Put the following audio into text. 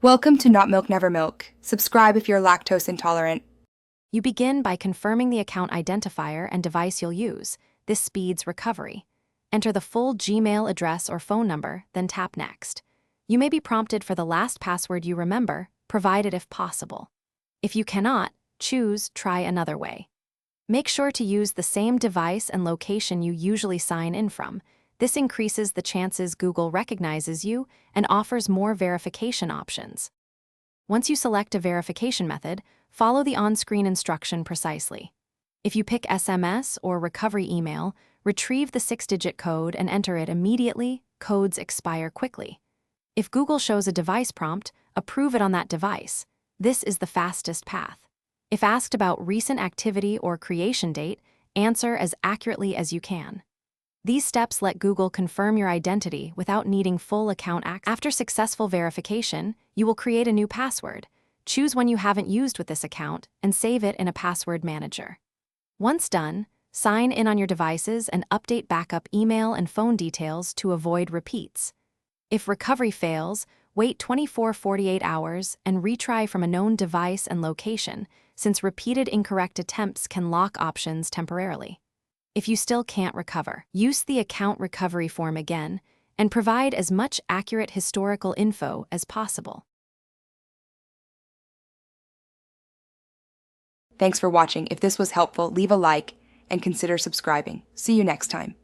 Welcome to Not Milk Never Milk. Subscribe if you're lactose intolerant. You begin by confirming the account identifier and device you'll use. This speeds recovery. Enter the full Gmail address or phone number, then tap Next. You may be prompted for the last password you remember, provided if possible. If you cannot, choose Try Another Way. Make sure to use the same device and location you usually sign in from. This increases the chances Google recognizes you and offers more verification options. Once you select a verification method, follow the on-screen instruction precisely. If you pick SMS or recovery email, retrieve the 6-digit code and enter it immediately. Codes expire quickly. If Google shows a device prompt, approve it on that device. This is the fastest path. If asked about recent activity or creation date, answer as accurately as you can. These steps let Google confirm your identity without needing full account access. After successful verification, you will create a new password. Choose one you haven't used with this account and save it in a password manager. Once done, sign in on your devices and update backup email and phone details to avoid repeats. If recovery fails, wait 24-48 hours and retry from a known device and location, since repeated incorrect attempts can lock options temporarily. If you still can't recover, use the account recovery form again and provide as much accurate historical info as possible. Thanks for watching. If this was helpful, leave a like and consider subscribing. See you next time.